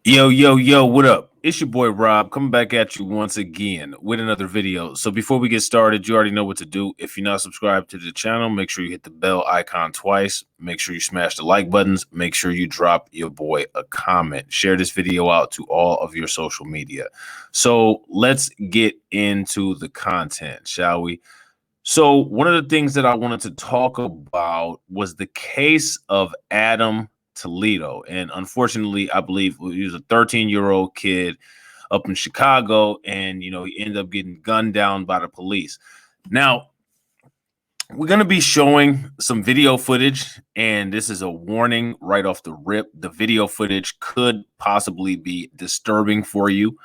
Yo, yo, yo, what up? It's your boy Rob coming back at you once again with another video. So before we get started, you already know what to do. If you're not subscribed to the channel, make sure you hit the bell icon twice. Make sure you smash the like buttons. Make sure you drop your boy a comment. Share this video out to all of your social media. So let's get into the content, shall we? So one of the things that I wanted to talk about was the case of Adam Toledo. And unfortunately, I believe he was a 13-year-old kid up in Chicago, and he ended up getting gunned down by the police. Now, we're going to be showing some video footage, and this is a warning right off the rip. The video footage could possibly be disturbing for you.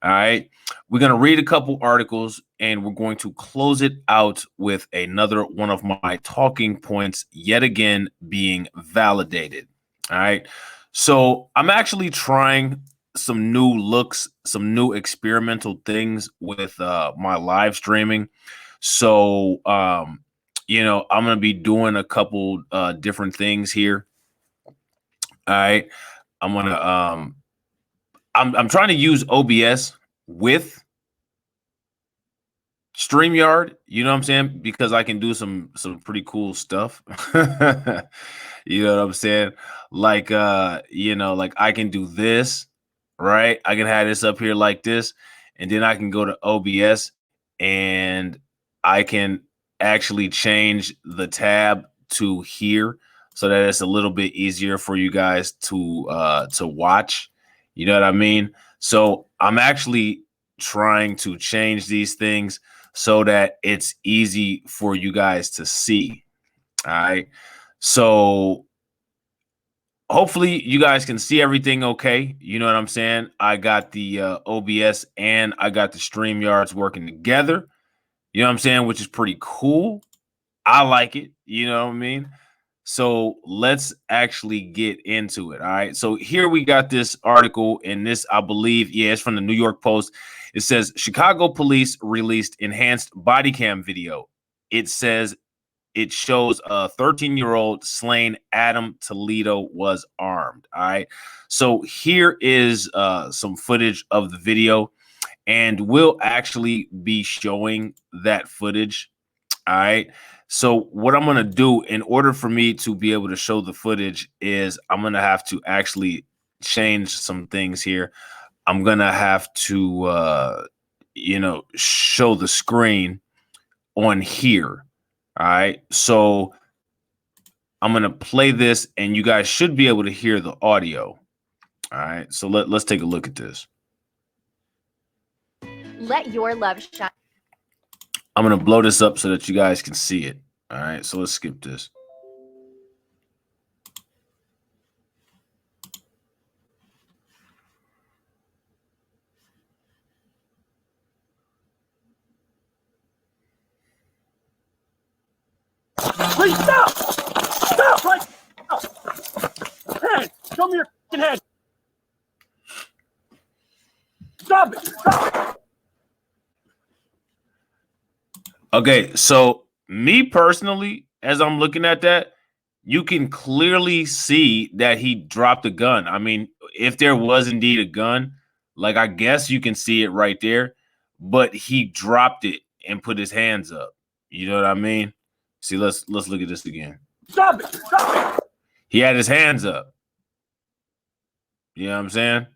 All right. We're going to read a couple articles, and we're going to close it out with another one of my talking points, yet again being validated. All right. So I'm actually trying some new looks, some new experimental things with my live streaming. So, I'm going to be doing a couple different things here. All right. I'm going to I'm trying to use OBS with StreamYard, you know what I'm saying? Because I can do some pretty cool stuff. You know what I'm saying? Like like I can do this, right? I can have this up here like this, and then I can go to OBS and I can actually change the tab to here so that it's a little bit easier for you guys to watch. You know what I mean? So I'm actually trying to change these things so that it's easy for you guys to see. All right. So hopefully you guys can see everything okay. You know what I'm saying? I got the OBS and I got the StreamYards working together. You know what I'm saying? Which is pretty cool. I like it. You know what I mean? So let's actually get into it. All right. So here we got this article, and this, I believe, it's from the New York Post. It says Chicago police released enhanced body cam video. It says it shows a 13-year-old slain Adam Toledo was armed. All right. So here is some footage of the video, and we'll actually be showing that footage. All right. So what I'm going to do in order for me to be able to show the footage is I'm going to have to actually change some things here. I'm going to have to, show the screen on here. All right. So I'm going to play this, and you guys should be able to hear the audio. All right. So let's take a look at this. Let your love shine. I'm going to blow this up so that you guys can see it. All right, so let's skip this. Please stop! Stop right now! Hey, show me your head! Stop it! Stop it! Okay, so me personally, as I'm looking at that, you can clearly see that he dropped a gun. I mean, if there was indeed a gun, like I guess you can see it right there, but he dropped it and put his hands up. You know what I mean? See, let's look at this again. Stop it! Stop it! He had his hands up. You know what I'm saying?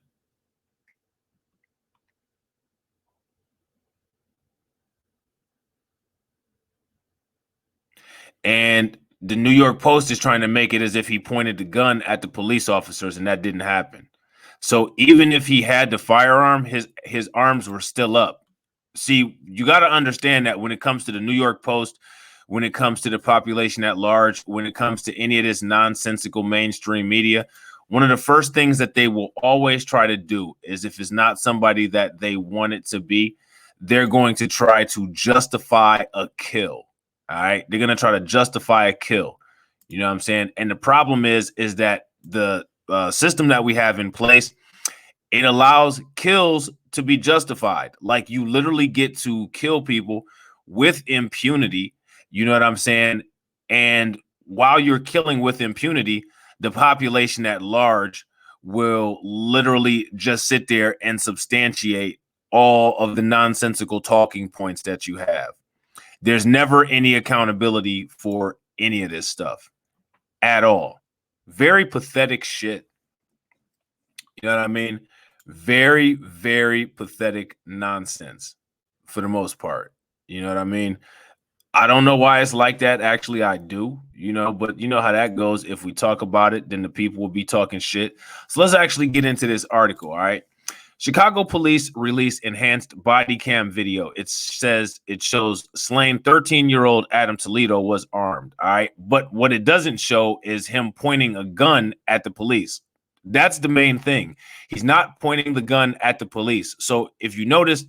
And the New York Post is trying to make it as if he pointed the gun at the police officers, and that didn't happen. So even if he had the firearm, his arms were still up. See, you got to understand that when it comes to the New York Post, when it comes to the population at large, when it comes to any of this nonsensical mainstream media, one of the first things that they will always try to do is, if it's not somebody that they want it to be, they're going to try to justify a kill. All right. They're going to try to justify a kill. You know what I'm saying? And the problem is that the system that we have in place, it allows kills to be justified. Like, you literally get to kill people with impunity. You know what I'm saying? And while you're killing with impunity, the population at large will literally just sit there and substantiate all of the nonsensical talking points that you have. There's never any accountability for any of this stuff at all. Very pathetic shit. You know what I mean? Very, very pathetic nonsense for the most part. You know what I mean? I don't know why it's like that. Actually, I do, but you know how that goes. If we talk about it, then the people will be talking shit. So let's actually get into this article. All right. Chicago police release enhanced body cam video. It says it shows slain 13-year-old Adam Toledo was armed. All right. But what it doesn't show is him pointing a gun at the police. That's the main thing. He's not pointing the gun at the police. So if you notice,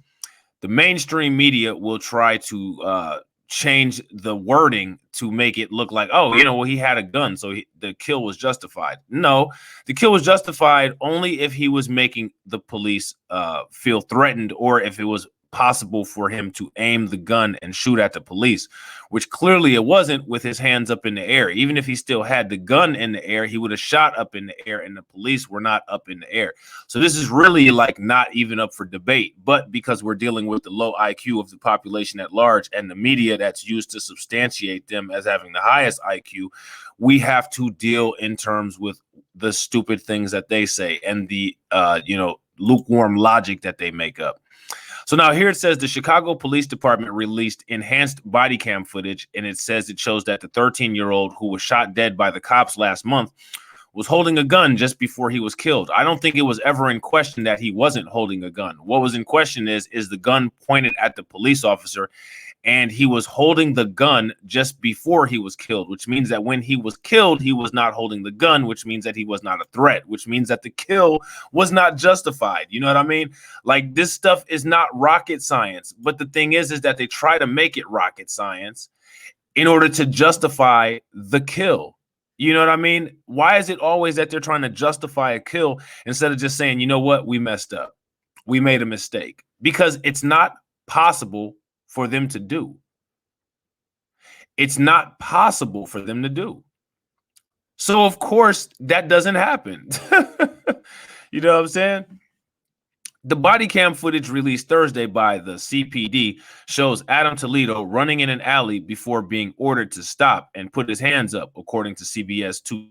the mainstream media will try to change the wording to make it look like, oh, well, he had a gun, so the kill was justified. No, the kill was justified only if he was making the police feel threatened, or if it was possible for him to aim the gun and shoot at the police, which clearly it wasn't with his hands up in the air. Even if he still had the gun in the air, he would have shot up in the air, and the police were not up in the air. So this is really like not even up for debate. But because we're dealing with the low IQ of the population at large and the media that's used to substantiate them as having the highest IQ, we have to deal in terms with the stupid things that they say and the lukewarm logic that they make up. So now here it says the Chicago Police Department released enhanced body cam footage, and it says it shows that the 13-year-old who was shot dead by the cops last month was holding a gun just before he was killed. I don't think it was ever in question that he wasn't holding a gun. What was in question is the gun pointed at the police officer, and he was holding the gun just before he was killed, which means that when he was killed, he was not holding the gun, which means that he was not a threat, which means that the kill was not justified. You know what I mean? Like, this stuff is not rocket science. But the thing is that they try to make it rocket science in order to justify the kill. You know what I mean? Why is it always that they're trying to justify a kill instead of just saying, you know what, we messed up, we made a mistake? Because it's not possible for them to do. It's not possible for them to do. So of course that doesn't happen. You know what I'm saying? The body cam footage released Thursday by the CPD shows Adam Toledo running in an alley before being ordered to stop and put his hands up, according to CBS 2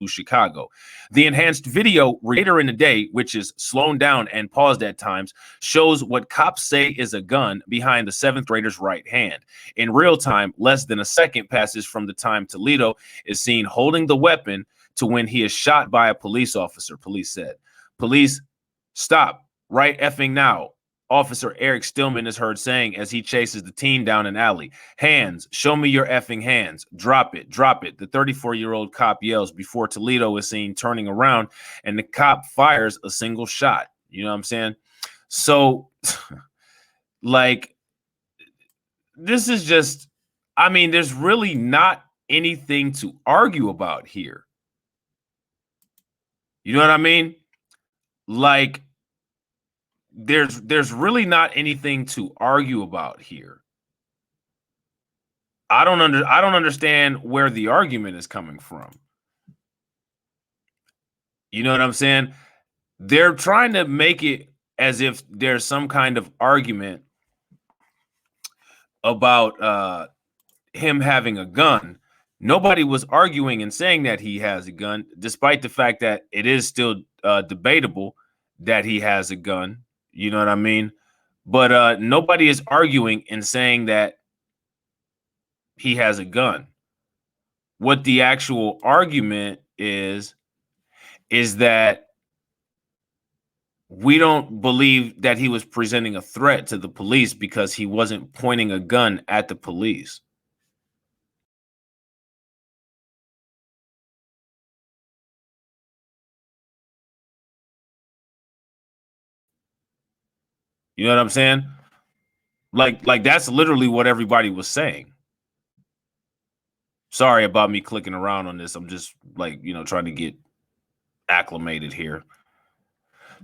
Chicago. The enhanced video later in the day, which is slowed down and paused at times, shows what cops say is a gun behind the seventh grader's right hand. In real time, less than a second passes from the time Toledo is seen holding the weapon to when he is shot by a police officer, police said. Police, stop, right effing now. Officer Eric Stillman is heard saying as he chases the teen down an alley. Hands, show me your effing hands. Drop it, drop it. The 34-year-old cop yells before Toledo is seen turning around, and the cop fires a single shot. You know what I'm saying? So, like, this is just, I mean, there's really not anything to argue about here. You know what I mean? Like, there's really not anything to argue about here. I don't understand where the argument is coming from. You know what I'm saying? They're trying to make it as if there's some kind of argument about him having a gun. Nobody was arguing and saying that he has a gun, despite the fact that it is still debatable that he has a gun. You know what I mean? But nobody is arguing and saying that he has a gun. What the actual argument is that we don't believe that he was presenting a threat to the police because he wasn't pointing a gun at the police. You know what I'm saying? Like that's literally what everybody was saying. Sorry about me clicking around on this. I'm just like, trying to get acclimated here.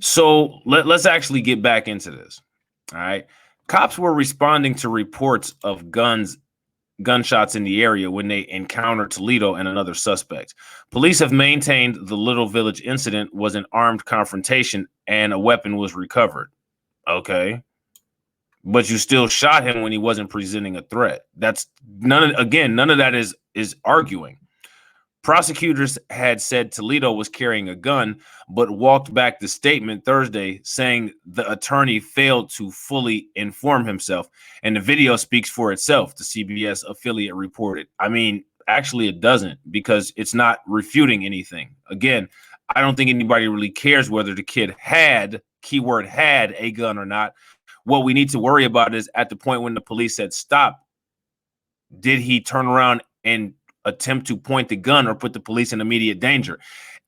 So let's actually get back into this. All right. Cops were responding to reports of guns gunshots in the area when they encountered Toledo and another suspect. Police have maintained the Little Village incident was an armed confrontation and a weapon was recovered. Okay. But you still shot him when he wasn't presenting a threat. That's none of that is arguing. Prosecutors had said Toledo was carrying a gun, but walked back the statement Thursday, saying the attorney failed to fully inform himself. And the video speaks for itself, the CBS affiliate reported. I mean, actually, it doesn't, because it's not refuting anything. Again, I don't think anybody really cares whether the kid had, keyword had, a gun or not. What we need to worry about is at the point when the police said stop, did he turn around and attempt to point the gun or put the police in immediate danger?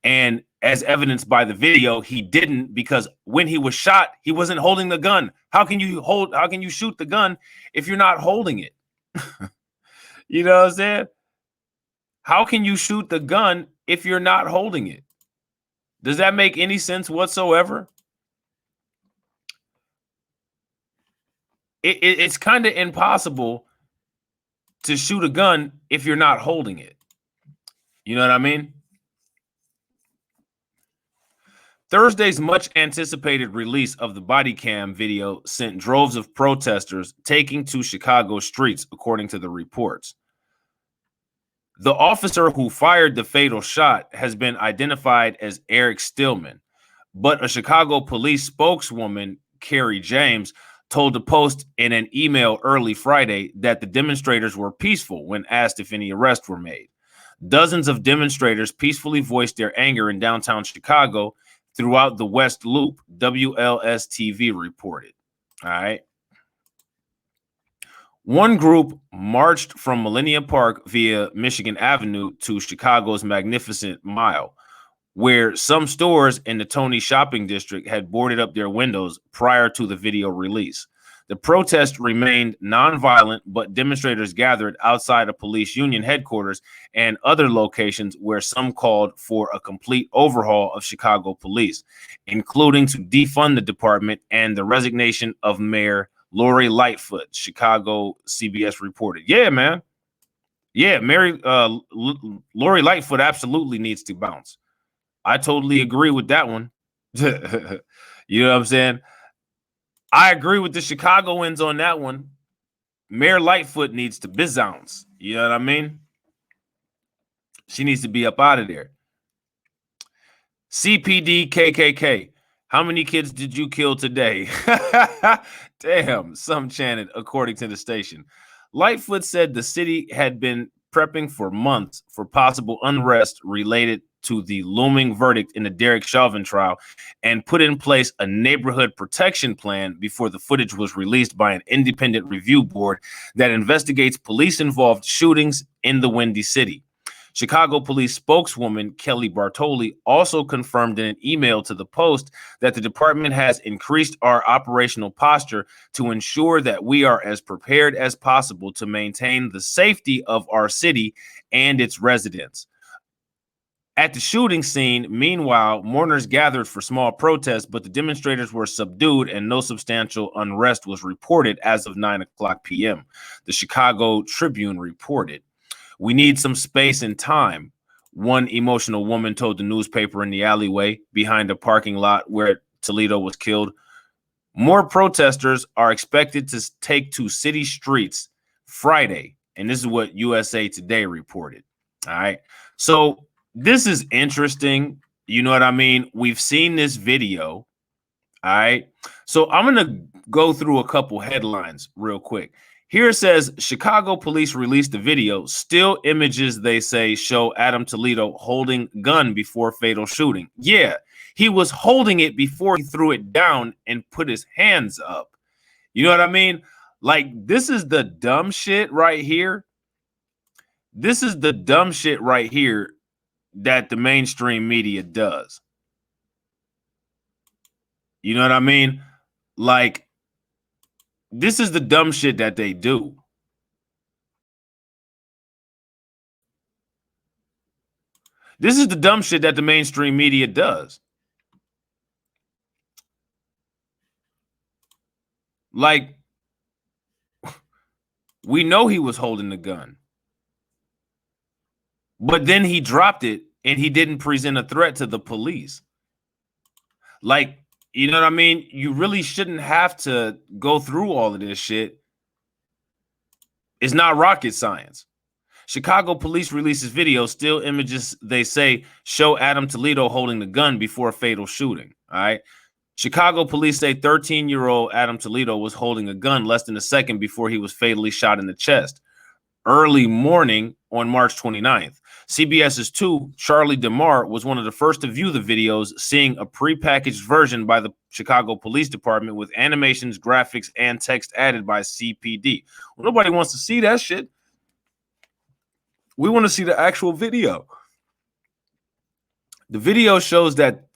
And as evidenced by the video, he didn't, because when he was shot, he wasn't holding the gun. How can you shoot the gun if you're not holding it? You know what I'm saying? How can you shoot the gun if you're not holding it? Does that make any sense whatsoever? It's kind of impossible to shoot a gun if you're not holding it. You know what I mean? Thursday's much anticipated release of the body cam video sent droves of protesters taking to Chicago streets, according to the reports. The officer who fired the fatal shot has been identified as Eric Stillman, but a Chicago police spokeswoman, Carrie James, told the Post in an email early Friday that the demonstrators were peaceful when asked if any arrests were made. Dozens of demonstrators peacefully voiced their anger in downtown Chicago throughout the West Loop, WLS-TV reported. All right. One group marched from Millennium Park via Michigan Avenue to Chicago's Magnificent Mile, where some stores in the Tony shopping district had boarded up their windows prior to the video release. The protest remained nonviolent, but demonstrators gathered outside of police union headquarters and other locations where some called for a complete overhaul of Chicago police, including to defund the department and the resignation of Mayor Lori Lightfoot, Chicago CBS reported. Yeah, man. Yeah, Lori Lightfoot absolutely needs to bounce. I totally agree with that one. You know what I'm saying? I agree with the Chicagoans on that one. Mayor Lightfoot needs to bizounce. You know what I mean? She needs to be up out of there. CPD KKK. How many kids did you kill today? Damn, some chanted, according to the station. Lightfoot said the city had been prepping for months for possible unrest related to the looming verdict in the Derek Chauvin trial and put in place a neighborhood protection plan before the footage was released by an independent review board that investigates police-involved shootings in the Windy City. Chicago police spokeswoman Kelly Bartoli also confirmed in an email to the Post that the department has increased our operational posture to ensure that we are as prepared as possible to maintain the safety of our city and its residents. At the shooting scene, meanwhile, mourners gathered for small protests, but the demonstrators were subdued and no substantial unrest was reported as of 9:00 p.m., the Chicago Tribune reported. We need some space and time, one emotional woman told the newspaper in the alleyway behind a parking lot where Toledo was killed. More protesters are expected to take to city streets Friday, and this is what USA Today reported. All right. So this is interesting. You know what I mean? We've seen this video. All right. So I'm going to go through a couple headlines real quick. Here it says Chicago police released the video. Still images, they say, show Adam Toledo holding gun before fatal shooting. Yeah, he was holding it before he threw it down and put his hands up. You know what I mean? Like, this is the dumb shit right here. This is the dumb shit right here that the mainstream media does. You know what I mean? Like, this is the dumb shit that they do. This is the dumb shit that the mainstream media does. Like, We know he was holding the gun. But then he dropped it and he didn't present a threat to the police. Like, you know what I mean? You really shouldn't have to go through all of this shit. It's not rocket science. Chicago police releases video, still images, they say, show Adam Toledo holding the gun before a fatal shooting. All right. Chicago police say 13-year-old Adam Toledo was holding a gun less than a second before he was fatally shot in the chest. Early morning on March 29th. CBS's 2, Charlie DeMar, was one of the first to view the videos, seeing a prepackaged version by the Chicago Police Department with animations, graphics, and text added by CPD. Well, nobody wants to see that shit. We want to see the actual video. The video shows that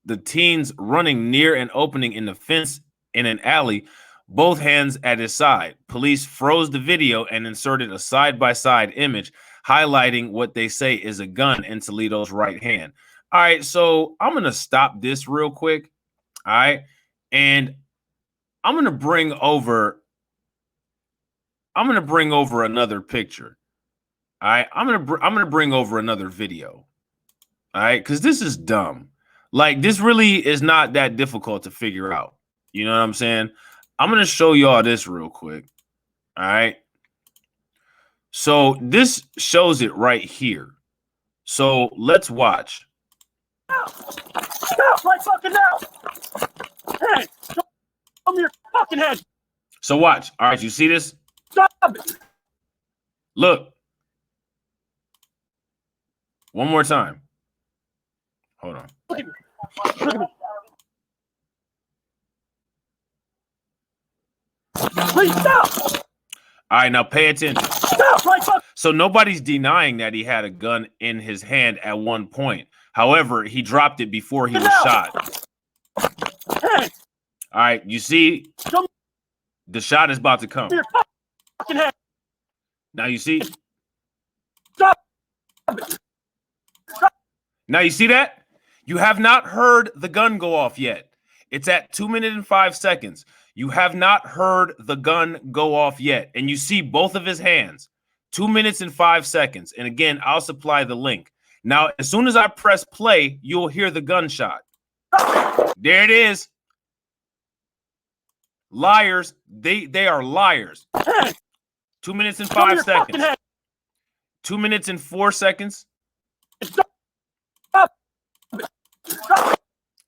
the teens running near an opening in the fence in an alley, both hands at his side. Police froze the video and inserted a side-by-side image highlighting what they say is a gun in Toledo's right hand. All right, so I'm going to stop this real quick. All right, and I'm going to bring over another picture. All right, I'm going to bring over another video. All right, cuz this is dumb. Like, this really is not that difficult to figure out. You know what I'm saying? I'm going to show y'all this real quick. All right. So this shows it right here. So let's watch. Stop right fucking now! Hey, show me your fucking head! So watch. All right, you see this? Stop it! Look. One more time. Hold on. Look at me. Look at me. Please stop! All right, now pay attention. Stop right fucking. So nobody's denying that he had a gun in his hand at one point. However, he dropped it before he was shot. Hey. All right, you see, the shot is about to come. Your fucking head. Now you see. Stop. Now you see that? You have not heard the gun go off yet. It's at 2 minutes and 5 seconds. You have not heard the gun go off yet. And you see both of his hands. 2 minutes and 5 seconds. And again, I'll supply the link. Now, as soon as I press play, you'll hear the gunshot. There it is. Liars. They are liars. 2 minutes and 5 seconds. 2 minutes and 4 seconds.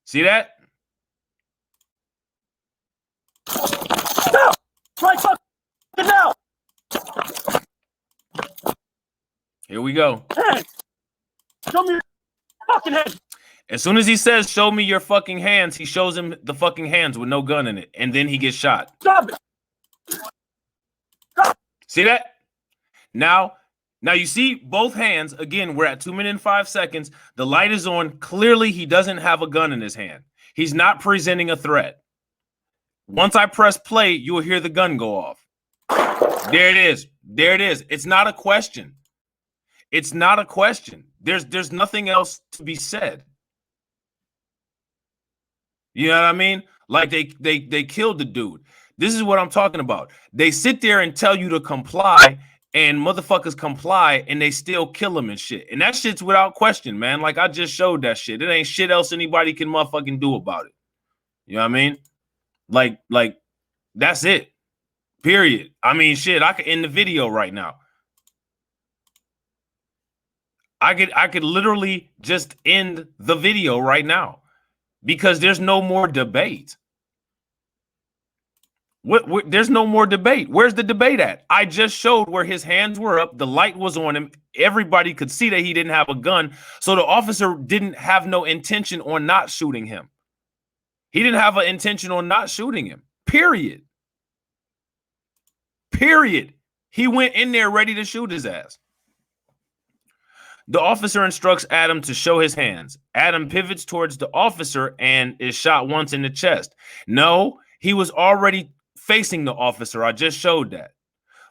See that? Stop! Right fucking now! Here we go. Hey! Show me your fucking head! As soon as he says, show me your fucking hands, he shows him the fucking hands with no gun in it. And then he gets shot. Stop it! Stop. See that? Now you see both hands. Again, we're at 2 minutes and 5 seconds. The light is on. Clearly, he doesn't have a gun in his hand. He's not presenting a threat. Once I press play, you'll hear the gun go off. There it is. There it is. It's not a question. It's not a question. There's nothing else to be said. You know what I mean? Like they killed the dude. This is what I'm talking about. They sit there and tell you to comply, and motherfuckers comply, and they still kill him and shit. And that shit's without question, man. Like, I just showed that shit. It ain't shit else anybody can motherfucking do about it. You know what I mean? Like that's it. Period. I mean, shit, I could end the video right now. I could literally just end the video right now because there's no more debate. There's no more debate. Where's the debate at? I just showed where his hands were up. The light was on him. Everybody could see that he didn't have a gun. So the officer didn't have no intention on not shooting him. He didn't have an intention on not shooting him. Period. Period. He went in there ready to shoot his ass. The officer instructs Adam to show his hands. Adam pivots towards the officer and is shot once in the chest. No, he was already facing the officer. I just showed that.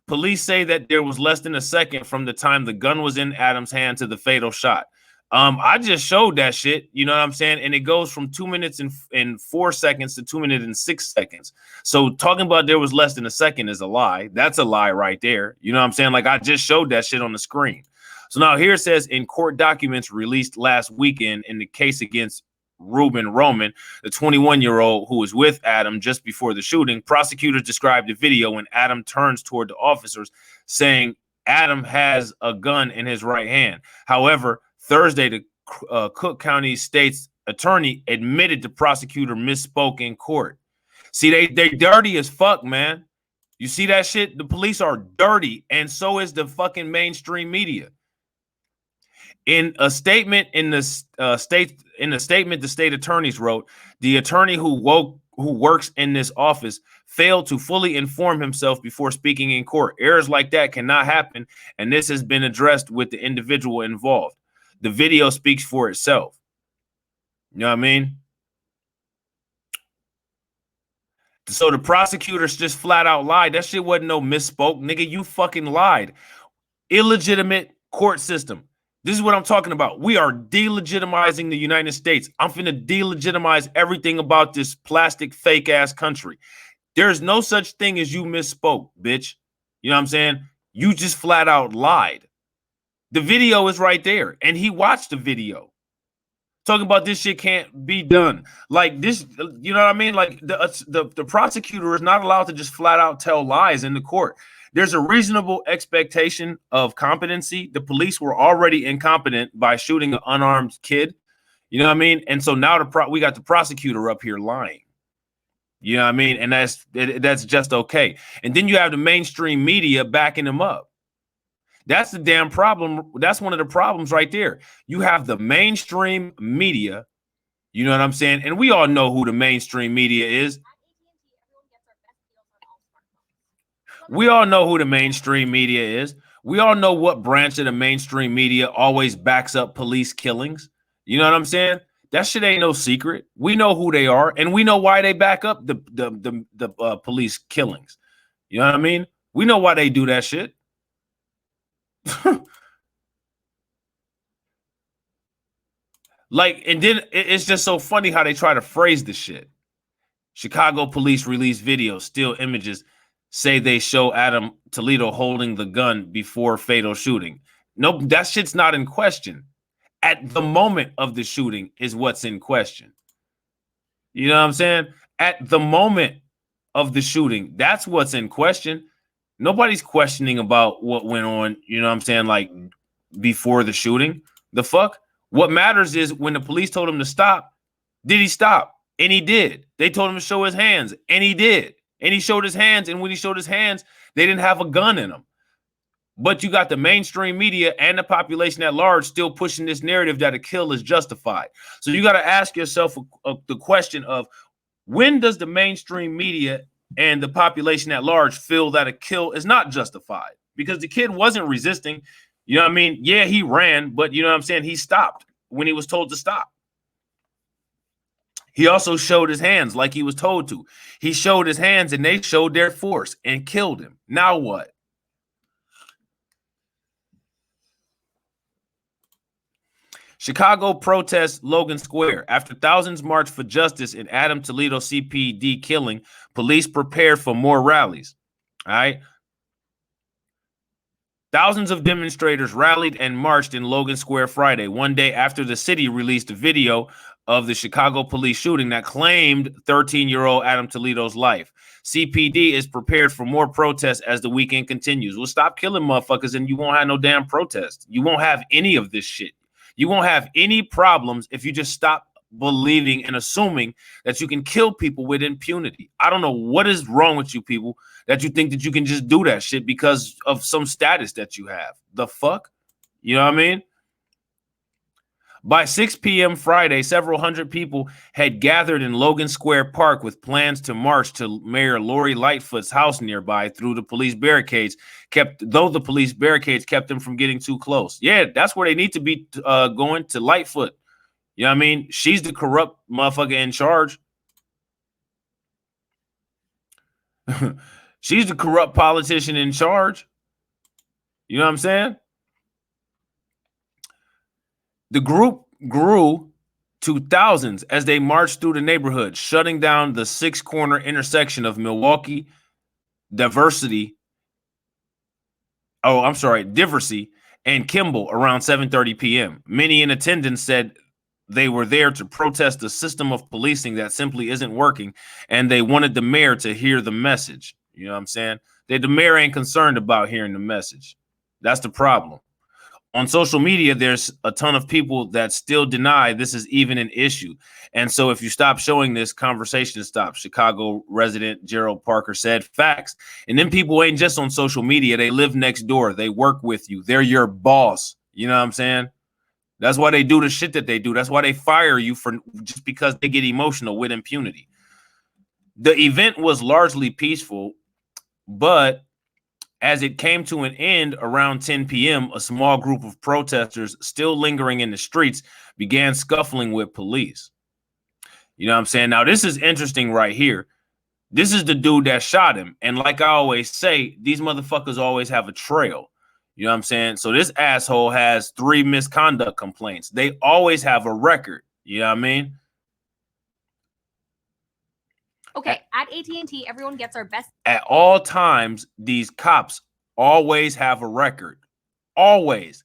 Police say that there was less than a second from the time the gun was in Adam's hand to the fatal shot. I just showed that shit, you know what I'm saying? And it goes from 2 minutes and 4 seconds to 2 minutes and 6 seconds. So talking about there was less than a second is a lie. That's a lie right there. You know what I'm saying? Like I just showed that shit on the screen. So now here it says in court documents released last weekend in the case against Ruben Roman, the 21-year-old who was with Adam just before the shooting, prosecutors described the video when Adam turns toward the officers saying Adam has a gun in his right hand. However, Thursday, the Cook County State's attorney admitted the prosecutor misspoke in court. See, they dirty as fuck, man. You see that shit? The police are dirty, and so is the fucking mainstream media. In a statement the state attorneys wrote, the attorney who works in this office failed to fully inform himself before speaking in court. Errors like that cannot happen, and this has been addressed with the individual involved. The video speaks for itself. You know what I mean? So the prosecutors just flat out lied. That shit wasn't no misspoke. Nigga, you fucking lied. Illegitimate court system. This is what I'm talking about. We are delegitimizing the United States. I'm finna delegitimize everything about this plastic fake ass country. There's no such thing as you misspoke, bitch. You know what I'm saying? You just flat out lied. The video is right there, and he watched the video. Talking about this shit can't be done. Like this, you know what I mean? Like the prosecutor is not allowed to just flat out tell lies in the court. There's a reasonable expectation of competency. The police were already incompetent by shooting an unarmed kid. You know what I mean? And so now we got the prosecutor up here lying. You know what I mean? And that's just okay. And then you have the mainstream media backing him up. That's the damn problem. That's one of the problems right there. You have the mainstream media, you know what I'm saying? And we all know who the mainstream media is. We all know who the mainstream media is. We all know what branch of the mainstream media always backs up police killings. You know what I'm saying? That shit ain't no secret. We know who they are, and we know why they back up the police killings. You know what I mean? We know why they do that shit. Like, and then it's just so funny how they try to phrase the shit. Chicago police release video, still images say they show Adam Toledo holding the gun before fatal shooting. Nope, that shit's not in question. At the moment of the shooting is what's in question. You know what I'm saying? At the moment of the shooting, that's what's in question. Nobody's questioning about what went on, you know what I'm saying, like before the shooting. The fuck? What matters is when the police told him to stop, did he stop? And he did. They told him to show his hands, and he did. And he showed his hands, and when he showed his hands, they didn't have a gun in them. But you got the mainstream media and the population at large still pushing this narrative that a kill is justified. So you got to ask yourself the question of, when does the mainstream media and the population at large feel that a kill is not justified? Because the kid wasn't resisting. You know what I mean? Yeah, he ran, but you know what I'm saying? He stopped when he was told to stop. He also showed his hands like he was told to. He showed his hands and they showed their force and killed him. Now what? Chicago protests Logan Square. After thousands march for justice in Adam Toledo CPD killing, police prepared for more rallies. All right. Thousands of demonstrators rallied and marched in Logan Square Friday, one day after the city released a video of the Chicago police shooting that claimed 13-year-old Adam Toledo's life. CPD is prepared for more protests as the weekend continues. Well, stop killing motherfuckers and you won't have no damn protest. You won't have any of this shit. You won't have any problems if you just stop believing and assuming that you can kill people with impunity. I don't know what is wrong with you people that you think that you can just do that shit because of some status that you have. The fuck? You know what I mean? By 6 p.m. Friday, several hundred people had gathered in Logan Square Park with plans to march to Mayor Lori Lightfoot's house nearby through the police barricades, though the police barricades kept them from getting too close. Yeah, that's where they need to be going, to Lightfoot. You know what I mean? She's the corrupt motherfucker in charge. She's the corrupt politician in charge. You know what I'm saying? The group grew to thousands as they marched through the neighborhood, shutting down the six-corner intersection of Milwaukee, Diversey, and Kimball around 7:30 p.m. Many in attendance said they were there to protest the system of policing that simply isn't working, and they wanted the mayor to hear the message. You know what I'm saying? The mayor ain't concerned about hearing the message. That's the problem. On social media, there's a ton of people that still deny this is even an issue. And so if you stop showing this, conversation stops. Chicago resident Gerald Parker said facts. And then people ain't just on social media. They live next door. They work with you. They're your boss. You know what I'm saying? That's why they do the shit that they do. That's why they fire you for just because they get emotional with impunity. The event was largely peaceful, but as it came to an end around 10 p.m., a small group of protesters still lingering in the streets began scuffling with police. You know what I'm saying? Now, this is interesting right here. This is the dude that shot him. And like I always say, these motherfuckers always have a trail. You know what I'm saying? So this asshole has 3 misconduct complaints. They always have a record. You know what I mean? Okay, at AT&T, everyone gets our best. At all times, these cops always have a record. Always.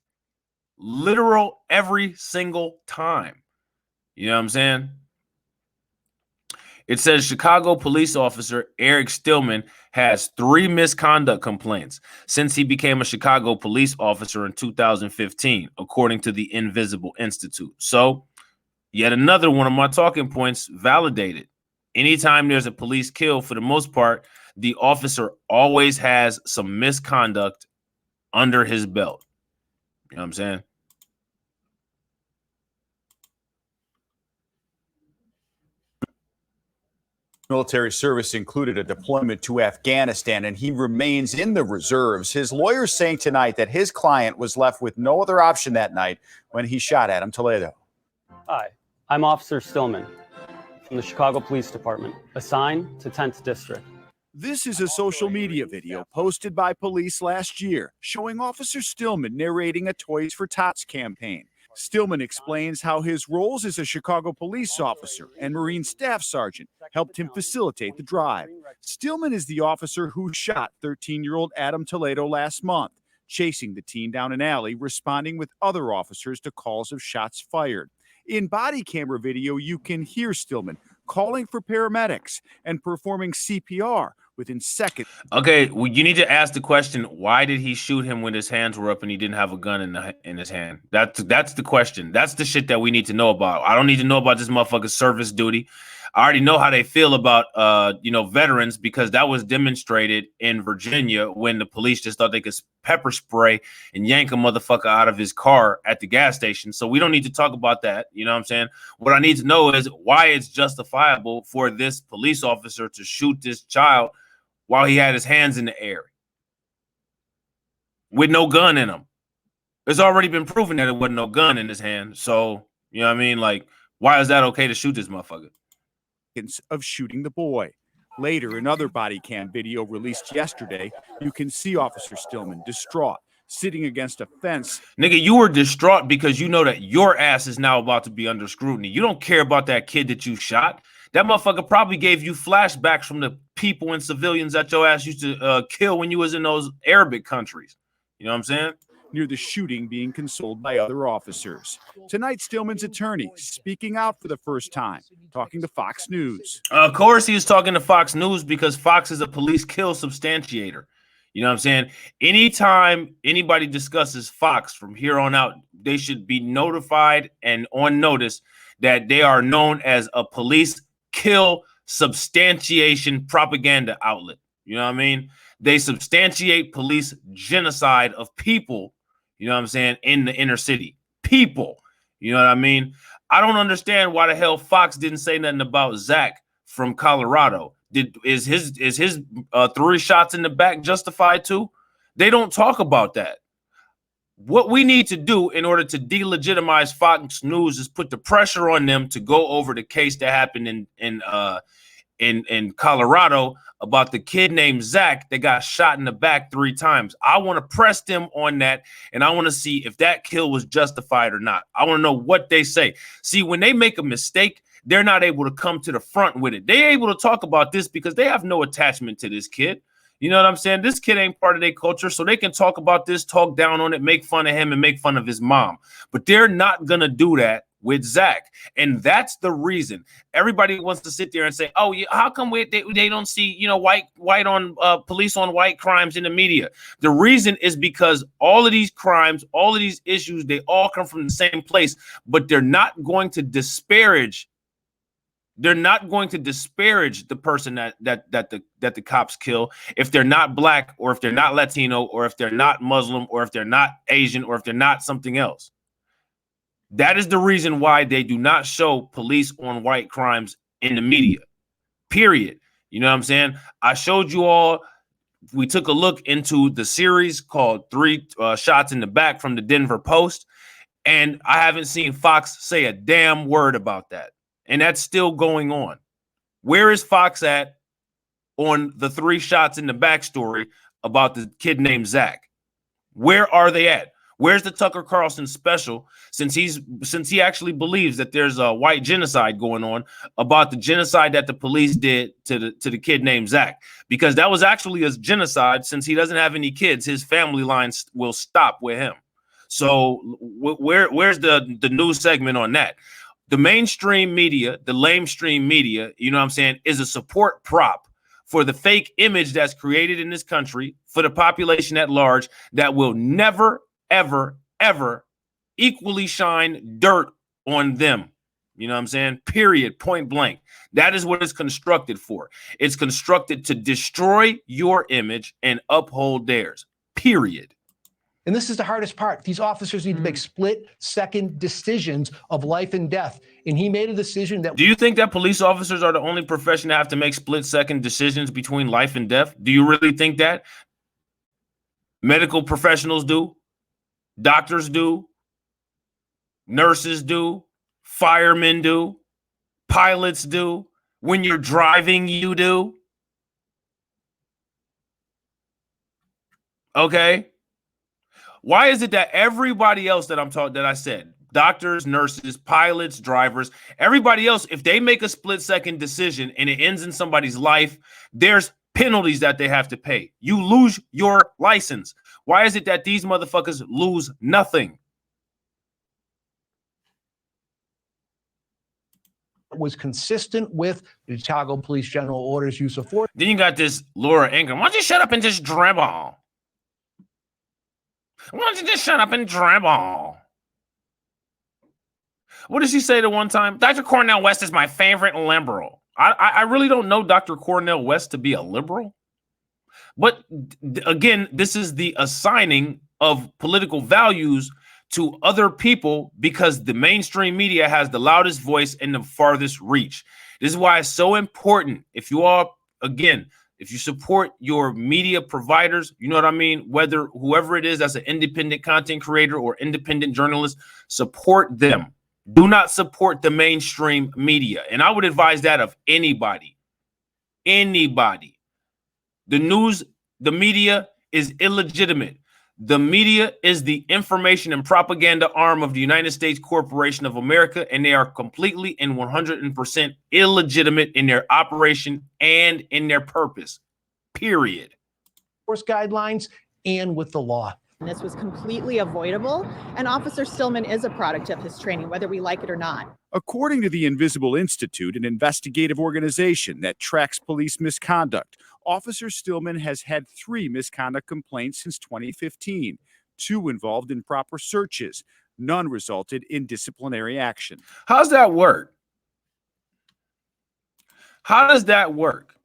Literal every single time. You know what I'm saying? It says Chicago police officer Eric Stillman has 3 misconduct complaints since he became a Chicago police officer in 2015, according to the Invisible Institute. So, yet another one of my talking points validated. Anytime there's a police kill, for the most part, the officer always has some misconduct under his belt. You know what I'm saying? Military service included a deployment to Afghanistan, and he remains in the reserves. His lawyers saying tonight that his client was left with no other option that night when he shot Adam Toledo. Hi, I'm Officer Stillman from the Chicago Police Department, assigned to 10th District. This is a social media video posted by police last year showing Officer Stillman narrating a Toys for Tots campaign. Stillman explains how his roles as a Chicago police officer and Marine Staff Sergeant helped him facilitate the drive. Stillman is the officer who shot 13-year-old Adam Toledo last month, chasing the teen down an alley, responding with other officers to calls of shots fired. In body camera video, you can hear Stillman calling for paramedics and performing CPR within seconds. Okay, well, you need to ask the question, why did he shoot him when his hands were up and he didn't have a gun in his hand? That's the question. That's the shit that we need to know about. I don't need to know about this motherfucker's service duty. I already know how they feel about veterans, because that was demonstrated in Virginia when the police just thought they could pepper spray and yank a motherfucker out of his car at the gas station. So we don't need to talk about that. You know what I'm saying? What I need to know is why it's justifiable for this police officer to shoot this child while he had his hands in the air with no gun in him. It's already been proven that it wasn't no gun in his hand. So, you know what I mean? Like, why is that okay to shoot this motherfucker? Of shooting the boy. Later, another body cam video released yesterday, you can see Officer Stillman distraught, sitting against a fence. Nigga, you were distraught because you know that your ass is now about to be under scrutiny. You don't care about that kid that you shot. That motherfucker probably gave you flashbacks from the people and civilians that your ass used to kill when you was in those Arabic countries. You know what I'm saying? Near the shooting being consoled by other officers. Tonight, Stillman's attorney speaking out for the first time, talking to Fox News. Of course, he's talking to Fox News because Fox is a police kill substantiator. You know what I'm saying? Anytime anybody discusses Fox from here on out, they should be notified and on notice that they are known as a police kill substantiation propaganda outlet. You know what I mean? They substantiate police genocide of people, you know what I'm saying, in the inner city. People, you know what I mean? I don't understand why the hell Fox didn't say nothing about Zach from Colorado. Is his 3 shots in the back justified too? They don't talk about that. What we need to do in order to delegitimize Fox News is put the pressure on them to go over the case that happened in Colorado about the kid named Zach that got shot in the back 3 times. I want to press them on that, and I want to see if that kill was justified or not. I want to know what they say. See, when they make a mistake, they're not able to come to the front with it. They're able to talk about this because they have no attachment to this kid. You know what I'm saying? This kid ain't part of their culture, so they can talk about this, talk down on it, make fun of him, and make fun of his mom. But they're not going to do that with Zach. And that's the reason everybody wants to sit there and say, oh, yeah, how come they don't see, you know, white on police on white crimes in the media? The reason is because all of these crimes, all of these issues, they all come from the same place, but they're not going to disparage. They're not going to disparage the person that the cops kill if they're not black, or if they're not Latino, or if they're not Muslim, or if they're not Asian, or if they're not something else. That is the reason why they do not show police on white crimes in the media, period. You know what I'm saying? I showed you all, we took a look into the series called 3 Shots in the Back from the Denver Post, and I haven't seen Fox say a damn word about that. And that's still going on. Where is Fox at on the 3 Shots in the Back story about the kid named Zach? Where are they at? Where's the Tucker Carlson special, since he actually believes that there's a white genocide going on, about the genocide that the police did to the kid named Zach? Because that was actually a genocide. Since he doesn't have any kids, his family lines will stop with him. So where's the news segment on that? The mainstream media, the lamestream media, you know what I'm saying, is a support prop for the fake image that's created in this country for the population at large that will never, ever, ever equally shine dirt on them. You know what I'm saying? Period. Point blank. That is what it's constructed for. It's constructed to destroy your image and uphold theirs. Period. And this is the hardest part. These officers need to make split-second decisions of life and death. And he made a decision that— Do you think that police officers are the only profession to have to make split-second decisions between life and death? Do you really think that? Medical professionals do. Doctors do. Nurses do. Firemen do. Pilots do. When you're driving, you do. Okay? Why is it that everybody else that I said, doctors, nurses, pilots, drivers, everybody else, if they make a split-second decision and it ends in somebody's life, there's penalties that they have to pay. You lose your license. Why is it that these motherfuckers lose nothing? was consistent with the Chicago Police General Orders use of force. Then you got this Laura Ingram. Why don't you shut up and just dribble? Why don't you just shut up and dribble? What did she say the one time? Dr. Cornel West is my favorite liberal. I really don't know Dr. Cornel West to be a liberal. But again, this is the assigning of political values to other people because the mainstream media has the loudest voice and the farthest reach. This is why it's so important. If you all, again, if you support your media providers, you know what I mean? Whether whoever it is that's an independent content creator or independent journalist, support them. Do not support the mainstream media. And I would advise that of anybody. Anybody. The news, the media is illegitimate. The media is the information and propaganda arm of the United States Corporation of America, and they are completely and 100% illegitimate in their operation and in their purpose, period. Force guidelines and with the law. This was completely avoidable, and Officer Stillman is a product of his training, whether we like it or not. According to the Invisible Institute, an investigative organization that tracks police misconduct, Officer Stillman has had 3 misconduct complaints since 2015. 2 involved improper searches. None resulted in disciplinary action. How's that work? How does that work?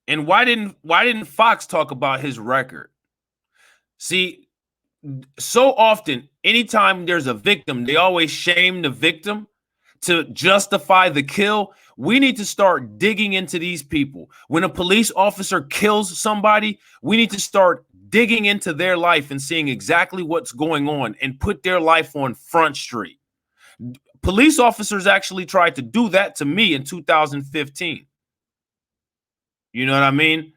And why didn't Fox talk about his record? See, so often, anytime there's a victim, they always shame the victim to justify the kill. We need to start digging into these people. When a police officer kills somebody, we need to start digging into their life and seeing exactly what's going on and put their life on Front Street. Police officers actually tried to do that to me in 2015. You know what I mean?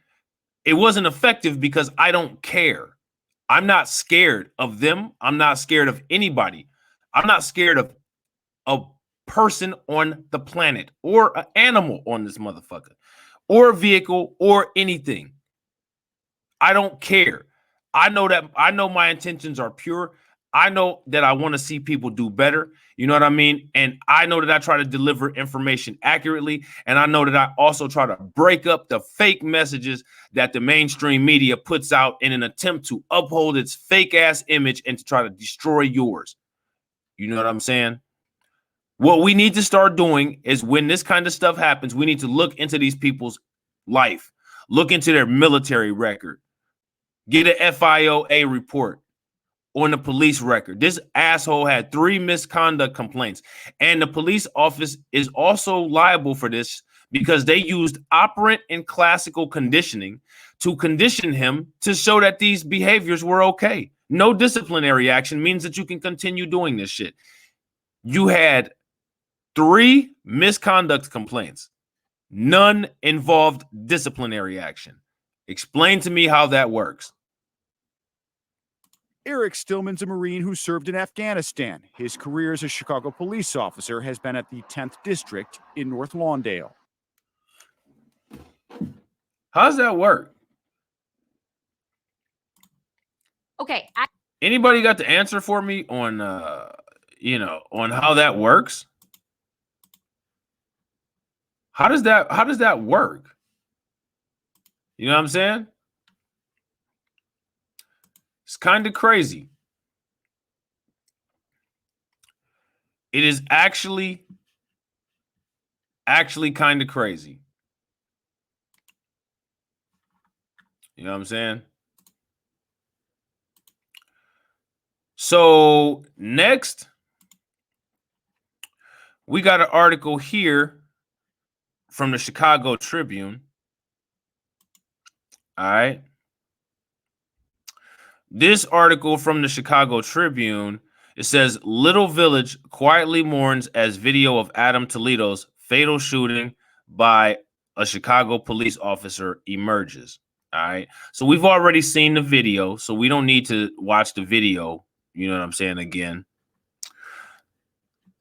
It wasn't effective because I don't care. I'm not scared of them. I'm not scared of anybody. I'm not scared of a person on the planet or an animal on this motherfucker or a vehicle or anything. I don't care. I know my intentions are pure. I know that I want to see people do better. You know what I mean? And I know that I try to deliver information accurately. And I know that I also try to break up the fake messages that the mainstream media puts out in an attempt to uphold its fake ass image and to try to destroy yours. You know what I'm saying? What we need to start doing is when this kind of stuff happens, we need to look into these people's life, look into their military record, get an FIOA report on the police record. This asshole had 3 misconduct complaints, and the police office is also liable for this because they used operant and classical conditioning to condition him to show that these behaviors were okay. No disciplinary action means that you can continue doing this shit. You had 3 misconduct complaints. None involved disciplinary action. Explain to me how that works. Eric Stillman's a Marine who served in Afghanistan. His career as a Chicago police officer has been at the 10th District in North Lawndale. How does that work? Okay. Anybody got the answer for me on on how that works? How does that work? You know what I'm saying? It's kind of crazy. It is actually kind of crazy. You know what I'm saying? So next, we got an article here from the Chicago Tribune. All right. This article from the Chicago Tribune, it says Little Village quietly mourns as video of Adam Toledo's fatal shooting by a Chicago police officer emerges. All right. So we've already seen the video, so we don't need to watch the video. You know what I'm saying? Again,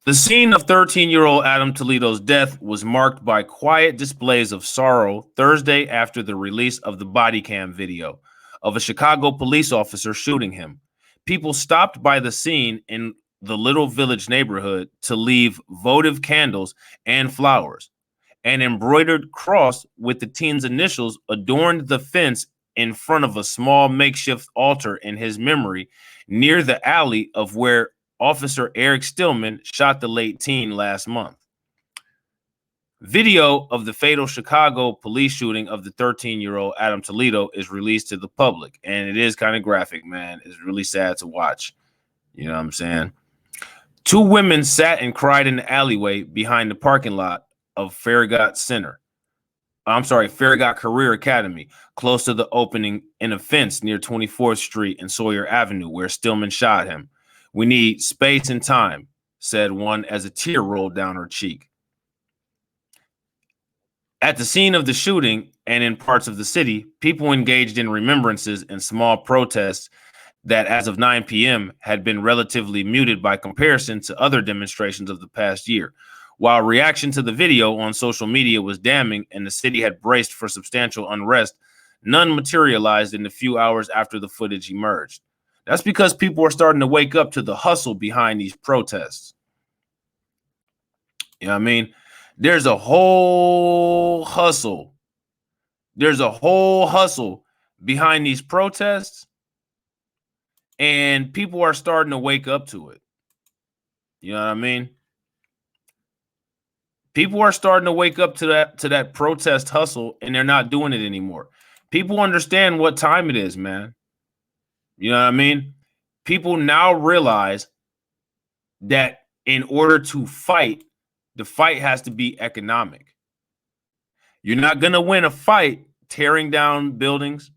the scene of 13-year-old Adam Toledo's death was marked by quiet displays of sorrow Thursday after the release of the body cam video of a Chicago police officer shooting him. People stopped by the scene in the Little Village neighborhood to leave votive candles and flowers. An embroidered cross with the teen's initials adorned the fence in front of a small makeshift altar in his memory near the alley of where Officer Eric Stillman shot the late teen last month. Video of the fatal Chicago police shooting of the 13-year-old Adam Toledo is released to the public, and it is kind of graphic, man. It's really sad to watch. You know what I'm saying? 2 women sat and cried in the alleyway behind the parking lot of Farragut Career Academy, close to the opening in a fence near 24th Street and Sawyer Avenue, where Stillman shot him. We need space and time, said one as a tear rolled down her cheek. At the scene of the shooting and in parts of the city, people engaged in remembrances and small protests that, as of 9 p.m., had been relatively muted by comparison to other demonstrations of the past year. While reaction to the video on social media was damning and the city had braced for substantial unrest, none materialized in the few hours after the footage emerged. That's because people are starting to wake up to the hustle behind these protests. You know what I mean? There's a whole hustle. There's a whole hustle behind these protests, and people are starting to wake up to it. You know what I mean? People are starting to wake up to that protest hustle, and they're not doing it anymore. People understand what time it is, man. You know what I mean? People now realize that in order to fight, the fight has to be economic. You're not going to win a fight tearing down buildings.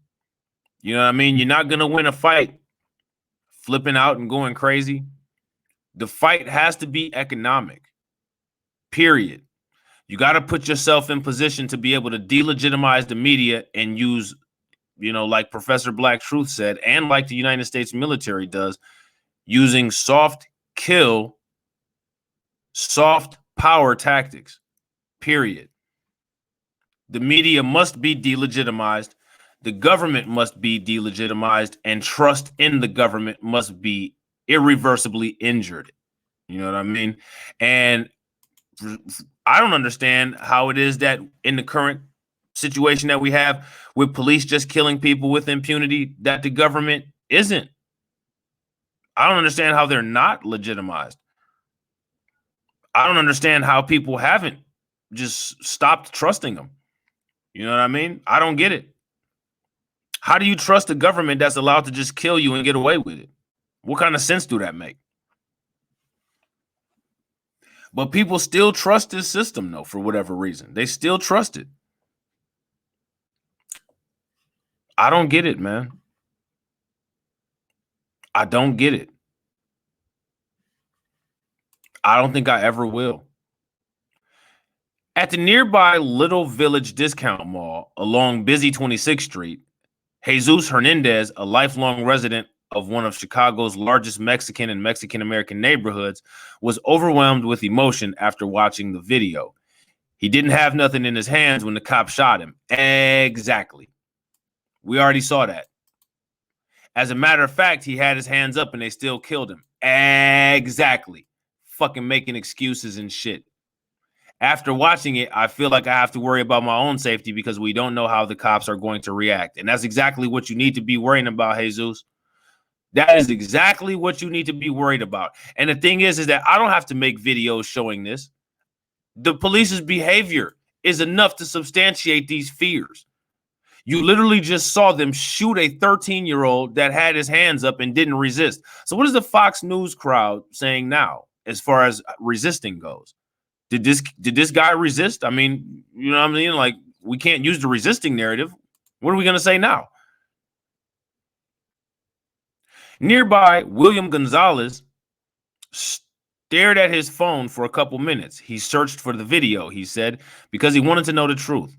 You know what I mean? You're not going to win a fight flipping out and going crazy. The fight has to be economic, period. You got to put yourself in position to be able to delegitimize the media and use, like Professor Black Truth said, and like the United States military does, using soft kill, soft power tactics, period. The media must be delegitimized. The government must be delegitimized, and trust in the government must be irreversibly injured. You know what I mean? And I don't understand how it is that in the current situation that we have with police just killing people with impunity, that the government isn't. I don't understand how they're not legitimized. I don't understand how people haven't just stopped trusting them. You know what I mean? I don't get it. How do you trust a government that's allowed to just kill you and get away with it? What kind of sense do that make? But people still trust this system, though, for whatever reason. They still trust it. I don't get it, man. I don't get it. I don't think I ever will. At the nearby Little Village Discount Mall along busy 26th Street, Jesus Hernandez, a lifelong resident of one of Chicago's largest Mexican and Mexican-American neighborhoods, was overwhelmed with emotion after watching the video. He didn't have nothing in his hands when the cop shot him. Exactly. We already saw that. As a matter of fact, he had his hands up and they still killed him. Exactly. Fucking making excuses and shit. After watching it, I feel like I have to worry about my own safety because we don't know how the cops are going to react. And that's exactly what you need to be worrying about, Jesus. That is exactly what you need to be worried about. And the thing is that I don't have to make videos showing this. The police's behavior is enough to substantiate these fears. You literally just saw them shoot a 13-year-old that had his hands up and didn't resist. So what is the Fox News crowd saying now as far as resisting goes? Did this guy resist? I mean, you know what I mean? Like, we can't use the resisting narrative. What are we going to say now? Nearby, William Gonzalez stared at his phone for a couple minutes. He searched for the video, he said, because he wanted to know the truth.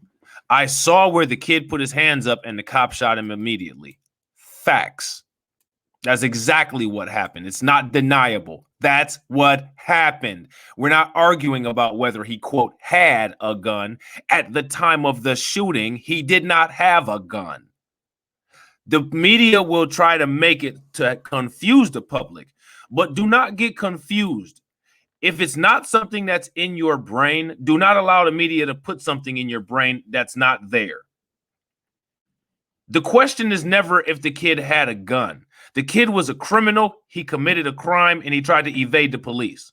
I saw where the kid put his hands up and the cop shot him immediately. Facts. That's exactly what happened. It's not deniable. That's what happened. We're not arguing about whether he, quote, had a gun. At the time of the shooting, he did not have a gun. The media will try to make it to confuse the public, but do not get confused. If it's not something that's in your brain, do not allow the media to put something in your brain that's not there. The question is never if the kid had a gun. The kid was a criminal, he committed a crime, and he tried to evade the police.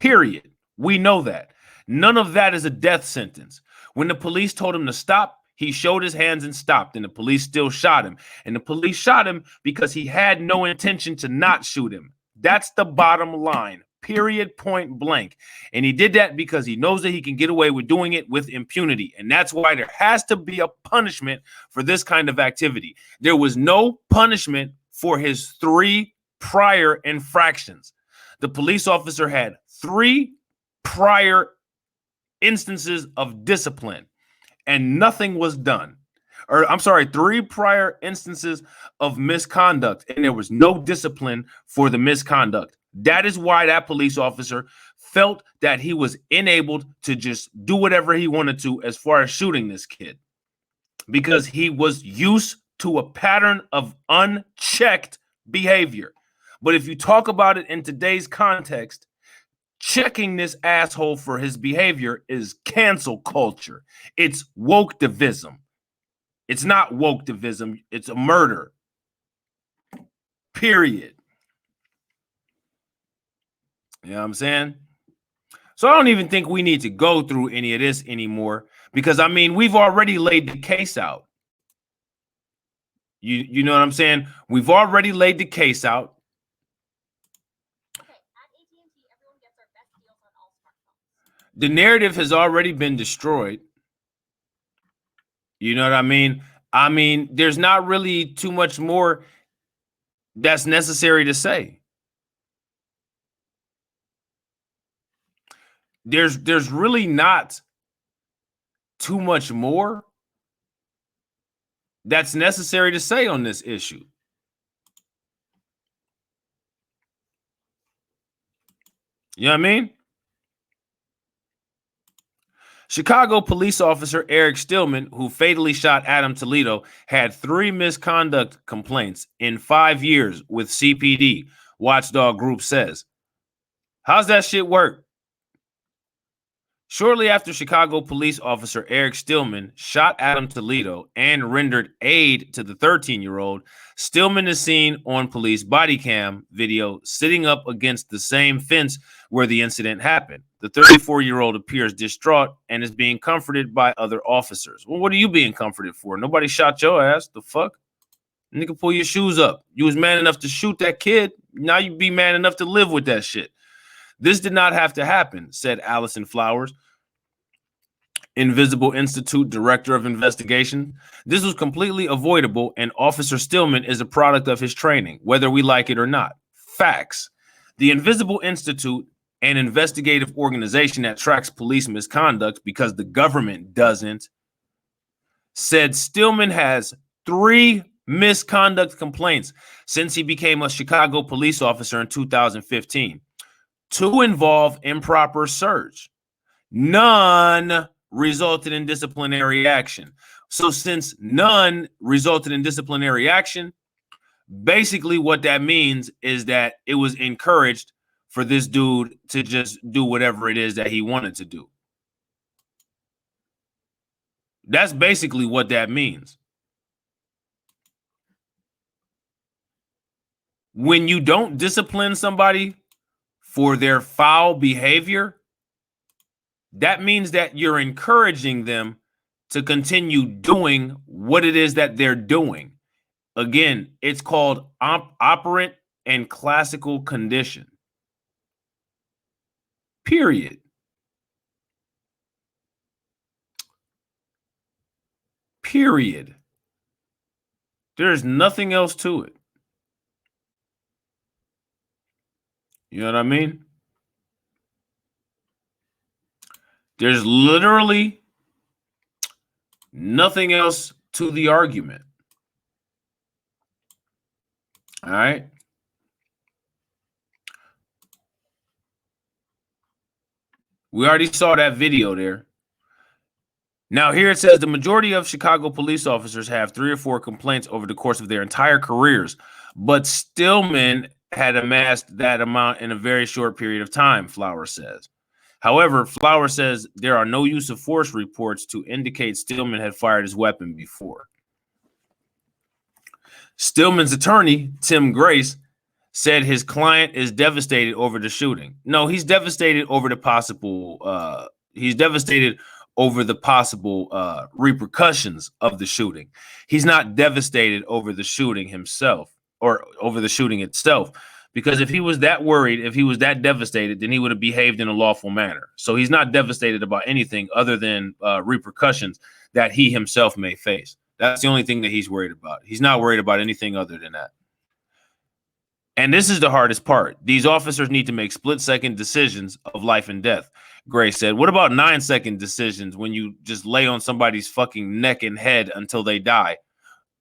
Period. We know that. None of that is a death sentence. When the police told him to stop, he showed his hands and stopped, and the police still shot him. And the police shot him because he had no intention to not shoot him. That's the bottom line. Period, point blank. And he did that because he knows that he can get away with doing it with impunity. And that's why there has to be a punishment for this kind of activity. There was no punishment for his 3 prior infractions. The police officer had 3 prior instances of discipline and nothing was done. Or I'm sorry, 3 prior instances of misconduct and there was no discipline for the misconduct. That is why that police officer felt that he was enabled to just do whatever he wanted to as far as shooting this kid, because he was used to a pattern of unchecked behavior. But if you talk about it in today's context, checking this asshole for his behavior is cancel culture. It's woke-divism. It's not woke-divism. It's a murder. Period. You know what I'm saying? So I don't even think we need to go through any of this anymore because, I mean, we've already laid the case out. You know what I'm saying? We've already laid the case out. Okay, at AT&T, everyone gets our best deals on all smartphones. The narrative has already been destroyed. You know what I mean? I mean, there's not really too much more that's necessary to say. there's really not too much more that's necessary to say on this issue. You know what I mean? Chicago police officer Eric Stillman, who fatally shot Adam Toledo, had 3 misconduct complaints in 5 years with CPD, watchdog group says. How's that shit work? Shortly after Chicago police officer Eric Stillman shot Adam Toledo and rendered aid to the 13-year-old, Stillman is seen on police body cam video sitting up against the same fence where the incident happened. The 34-year-old appears distraught and is being comforted by other officers. Well, what are you being comforted for? Nobody shot your ass. The fuck? Nigga, pull your shoes up. You was man enough to shoot that kid. Now you be man enough to live with that shit. This did not have to happen, said Allison Flowers, Invisible Institute Director of Investigation. This was completely avoidable, and Officer Stillman is a product of his training, whether we like it or not. Facts. The Invisible Institute, an investigative organization that tracks police misconduct because the government doesn't, said Stillman has 3 misconduct complaints since he became a Chicago police officer in 2015. 2 involve improper search. None resulted in disciplinary action. So since none resulted in disciplinary action, basically what that means is that it was encouraged for this dude to just do whatever it is that he wanted to do. That's basically what that means. When you don't discipline somebody for their foul behavior, that means that you're encouraging them to continue doing what it is that they're doing. Again, it's called operant and classical condition. Period. Period. There's nothing else to it. You know what I mean? There's literally nothing else to the argument. All right. We already saw that video there. Now, here it says the majority of Chicago police officers have 3 or 4 complaints over the course of their entire careers, but Stillman had amassed that amount in a very short period of time, Flower says. However, Flower says there are no use of force reports to indicate Stillman had fired his weapon before. Stillman's attorney, Tim Grace, said his client is devastated over the shooting. No, he's devastated over the possible repercussions of the shooting. He's not devastated over the shooting himself or over the shooting itself, because if he was that worried, if he was that devastated, then he would have behaved in a lawful manner. So he's not devastated about anything other than repercussions that he himself may face. That's the only thing that he's worried about. He's not worried about anything other than that. And this is the hardest part. These officers need to make split-second decisions of life and death. Gray said, what about 9-second decisions when you just lay on somebody's fucking neck and head until they die?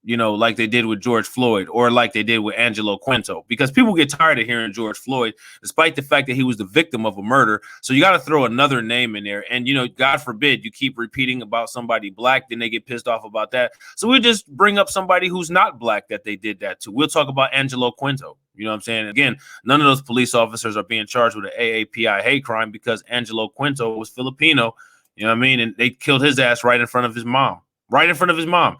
You know, like they did with George Floyd or like they did with Angelo Quinto, because people get tired of hearing George Floyd, despite the fact that he was the victim of a murder. So you got to throw another name in there. And, you know, God forbid you keep repeating about somebody black, then they get pissed off about that. So we'll just bring up somebody who's not black that they did that to. We'll talk about Angelo Quinto. You know what I'm saying? Again, none of those police officers are being charged with an AAPI hate crime because Angelo Quinto was Filipino. You know what I mean? And they killed his ass right in front of his mom. Right in front of his mom.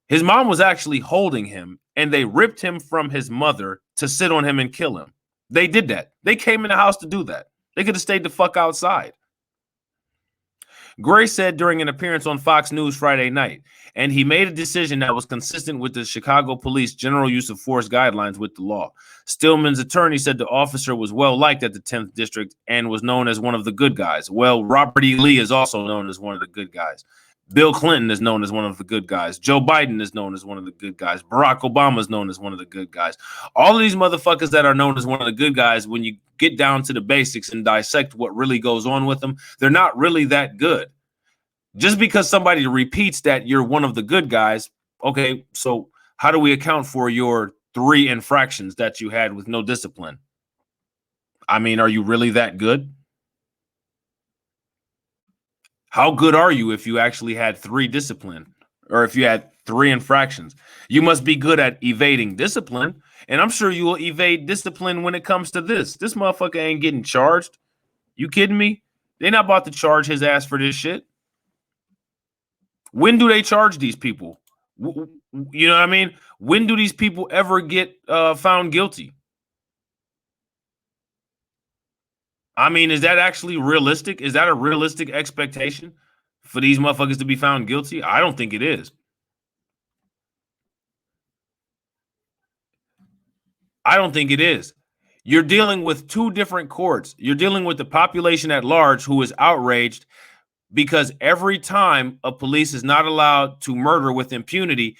His mom was actually holding him, and they ripped him from his mother to sit on him and kill him. They did that. They came in the house to do that. They could have stayed the fuck outside. Gray said during an appearance on Fox News Friday night, and he made a decision that was consistent with the Chicago Police general use of force guidelines with the law. Stillman's attorney said the officer was well liked at the 10th district and was known as one of the good guys. Well, Robert E. Lee is also known as one of the good guys. Bill Clinton is known as one of the good guys. Joe Biden is known as one of the good guys. Barack Obama is known as one of the good guys. All of these motherfuckers that are known as one of the good guys, when you get down to the basics and dissect what really goes on with them, they're not really that good. Just because somebody repeats that you're one of the good guys, okay, so how do we account for your 3 infractions that you had with no discipline? I mean, are you really that good? How good are you if you actually had 3 discipline, or if you had 3 infractions? You must be good at evading discipline, and I'm sure you will evade discipline when it comes to this. This motherfucker ain't getting charged. You kidding me? They're not about to charge his ass for this shit. When do they charge these people? You know what I mean? When do these people ever get found guilty? I mean, is that actually realistic? Is that a realistic expectation for these motherfuckers to be found guilty? I don't think it is. I don't think it is. You're dealing with 2 different courts. You're dealing with the population at large who is outraged because every time a police is not allowed to murder with impunity,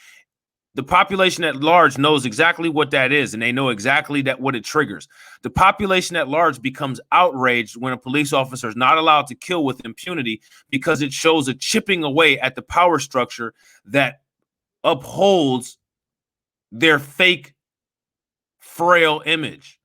the population at large knows exactly what that is, and they know exactly that what it triggers. The population at large becomes outraged when a police officer is not allowed to kill with impunity because it shows a chipping away at the power structure that upholds their fake, frail image.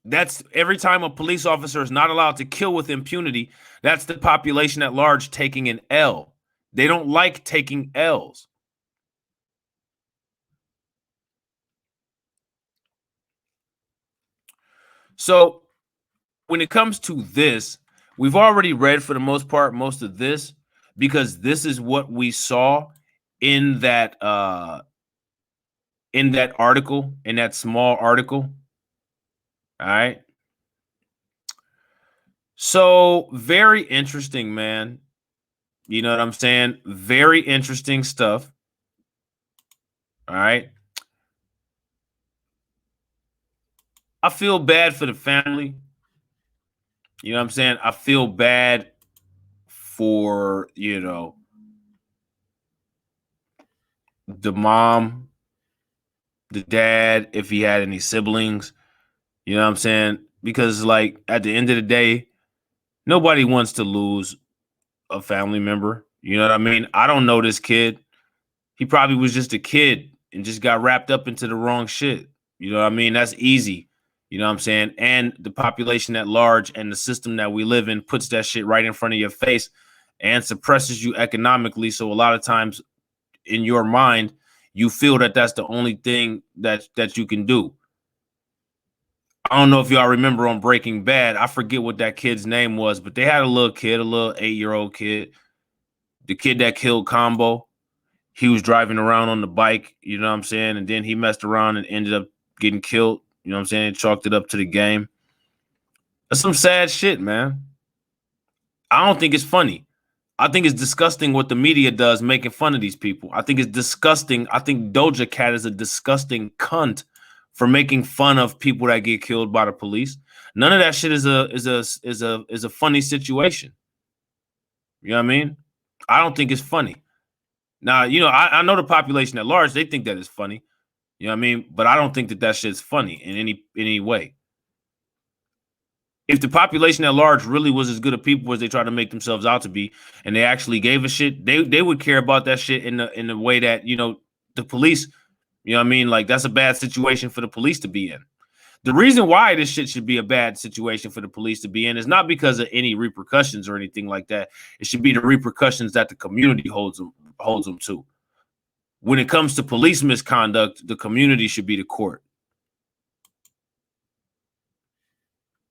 That's every time a police officer is not allowed to kill with impunity, that's the population at large taking an L. They don't like taking L's. So when it comes to this, we've already read for the most part most of this because this is what we saw in that article, in that small article. All right. So very interesting, man. You know what I'm saying? Very interesting stuff. All right. I feel bad for the family. You know what I'm saying? I feel bad for, the mom, the dad, if he had any siblings. You know what I'm saying? Because, like, at the end of the day, nobody wants to lose a family member. You know what I mean? I don't know this kid. He probably was just a kid and just got wrapped up into the wrong shit. You know what I mean? That's easy. You know what I'm saying? And the population at large and the system that we live in puts that shit right in front of your face and suppresses you economically. So a lot of times in your mind, you feel that that's the only thing that you can do. I don't know if y'all remember on Breaking Bad. I forget what that kid's name was, but they had a little kid, a little 8-year-old kid. The kid that killed Combo. He was driving around on the bike, you know what I'm saying? And then he messed around and ended up getting killed. You know what I'm saying? Chalked it up to the game. That's some sad shit, man. I don't think it's funny. I think it's disgusting what the media does making fun of these people. I think it's disgusting. I think Doja Cat is a disgusting cunt for making fun of people that get killed by the police. None of that shit is a funny situation. You know what I mean? I don't think it's funny. Now, I know the population at large, they think that it's funny. You know what I mean? But I don't think that shit's funny in any way. If the population at large really was as good of people as they try to make themselves out to be, and they actually gave a shit, they would care about that shit in the way that, the police, you know what I mean? Like, that's a bad situation for the police to be in. The reason why this shit should be a bad situation for the police to be in is not because of any repercussions or anything like that. It should be the repercussions that the community holds them to. When it comes to police misconduct, the community should be the court.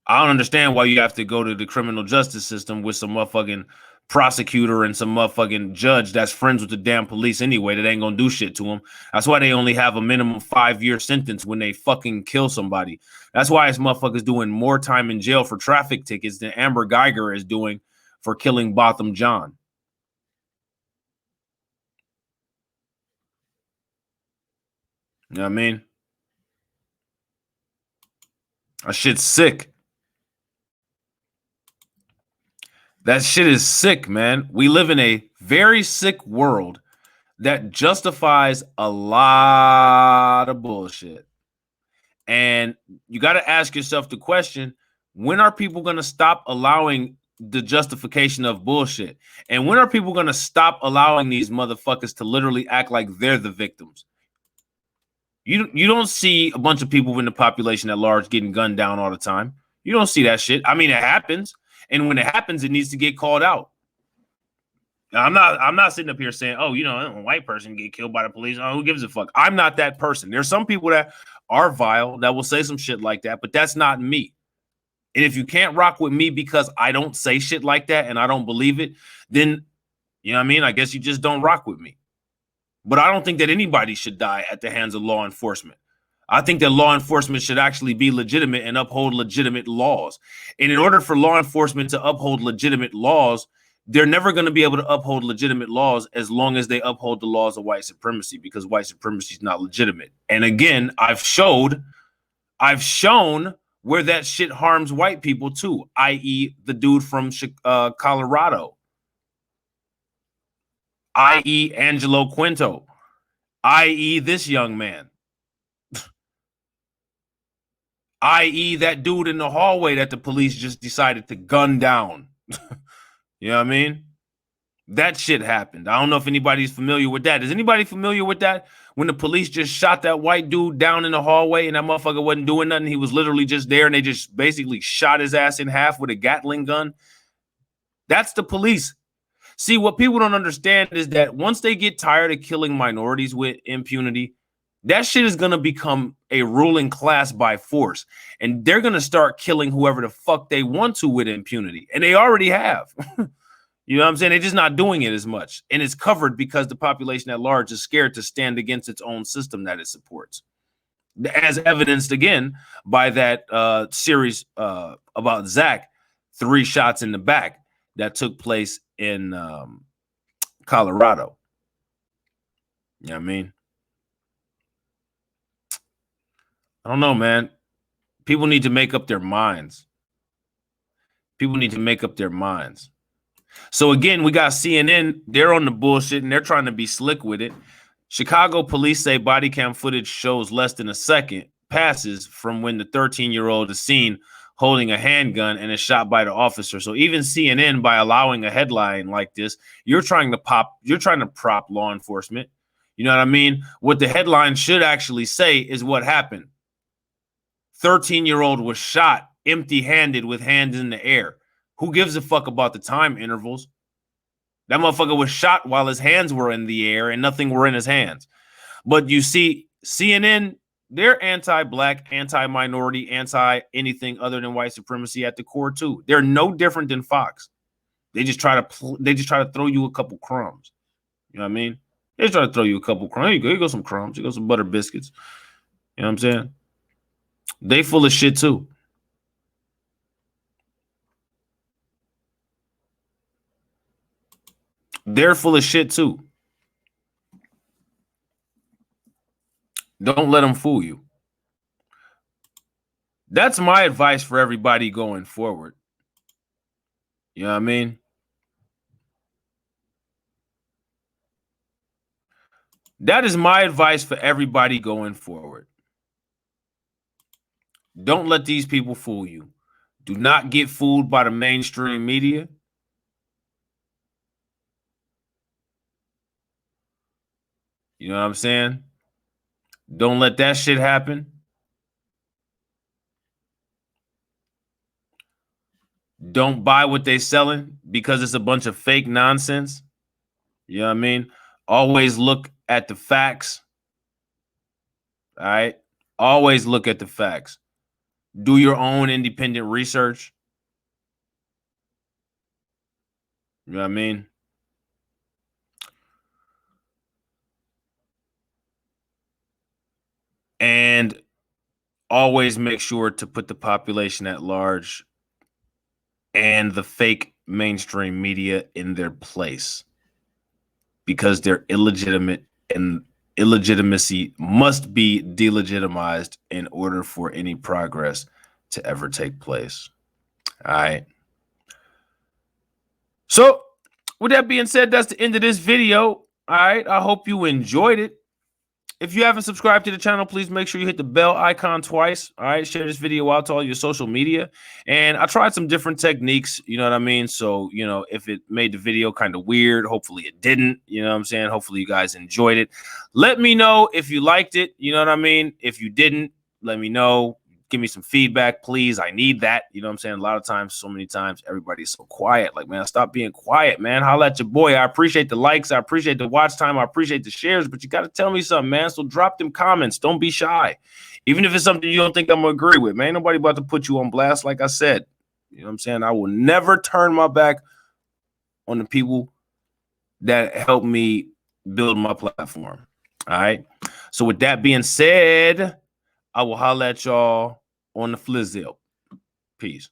I don't understand why you have to go to the criminal justice system with some motherfucking prosecutor and some motherfucking judge that's friends with the damn police anyway that ain't gonna do shit to them. That's why they only have a minimum 5-year sentence when they fucking kill somebody. That's why this motherfucker's doing more time in jail for traffic tickets than Amber Geiger is doing for killing Botham John. You know what I mean? That shit's sick. That shit is sick, man. We live in a very sick world that justifies a lot of bullshit. And you got to ask yourself the question, when are people going to stop allowing the justification of bullshit? And when are people going to stop allowing these motherfuckers to literally act like they're the victims? You don't see a bunch of people in the population at large getting gunned down all the time. You don't see that shit. I mean, it happens. And when it happens, it needs to get called out. Now, I'm not sitting up here saying, oh, you know, a white person get killed by the police. Oh, who gives a fuck? I'm not that person. There's some people that are vile that will say some shit like that, but that's not me. And if you can't rock with me because I don't say shit like that and I don't believe it, then, you know what I mean? I guess you just don't rock with me. But I don't think that anybody should die at the hands of law enforcement. I think that law enforcement should actually be legitimate and uphold legitimate laws. And in order for law enforcement to uphold legitimate laws, they're never going to be able to uphold legitimate laws as long as they uphold the laws of white supremacy, because white supremacy is not legitimate. And again, I've shown where that shit harms white people too, i.e. the dude from Colorado, i.e. Angelo Quinto, i.e. this young man, i.e. that dude in the hallway that the police just decided to gun down. You know what I mean? That shit happened. I don't know if anybody's familiar with that. Is anybody familiar with that? When the police just shot that white dude down in the hallway and that motherfucker wasn't doing nothing. He was literally just there and they just basically shot his ass in half with a Gatling gun. That's the police. See, what people don't understand is that once they get tired of killing minorities with impunity, that shit is going to become a ruling class by force. And they're going to start killing whoever the fuck they want to with impunity. And they already have. You know what I'm saying? They're just not doing it as much. And it's covered because the population at large is scared to stand against its own system that it supports. As evidenced again by that series about Zach, 3 shots in the back that took place in Colorado. You know what I mean? I don't know, man. People need to make up their minds. People need to make up their minds. So again, we got CNN. They're on the bullshit and they're trying to be slick with it. Chicago police say body cam footage shows less than a second passes from when the 13-year-old is seen holding a handgun and is shot by the officer. So even CNN, by allowing a headline like this, you're trying to prop law enforcement. You know what I mean? What the headline should actually say is what happened. 13-year-old was shot empty-handed with hands in the air. Who gives a fuck about the time intervals? That motherfucker was shot while his hands were in the air and nothing were in his hands. But you see, CNN, they're anti-black, anti-minority, anti-anything other than white supremacy at the core too. They're no different than Fox. They just try to throw you a couple crumbs. You know what I mean? They just try to throw you a couple crumbs. Here you go some crumbs. Here go some butter biscuits. You know what I'm saying? They full of shit too. They're full of shit too. Don't let them fool you. That's my advice for everybody going forward. You know what I mean? That is my advice for everybody going forward. Don't let these people fool you. Do not get fooled by the mainstream media. You know what I'm saying? Don't let that shit happen. Don't buy what they're selling because it's a bunch of fake nonsense. You know what I mean? Always look at the facts. All right? Always look at the facts. Do your own independent research. You know what I mean? And always make sure to put the population at large and the fake mainstream media in their place, because they're illegitimate, and illegitimacy must be delegitimized in order for any progress to ever take place. All right. So with that being said, that's the end of this video. All right. I hope you enjoyed it. If you haven't subscribed to the channel, please make sure you hit the bell icon twice. All right. Share this video out to all your social media. And I tried some different techniques. You know what I mean? So, you know, if it made the video kind of weird, hopefully it didn't. You know what I'm saying? Hopefully you guys enjoyed it. Let me know if you liked it. You know what I mean? If you didn't, let me know. Give me some feedback, please. I need that. You know what I'm saying? A lot of times, so many times, everybody's so quiet. Like, man, stop being quiet, man. Holla at your boy. I appreciate the likes. I appreciate the watch time. I appreciate the shares. But you got to tell me something, man. So drop them comments. Don't be shy. Even if it's something you don't think I'm going to agree with, man. Ain't nobody about to put you on blast, like I said. You know what I'm saying? I will never turn my back on the people that help me build my platform. All right? So with that being said, I will holla at y'all on the Flizzle. Peace.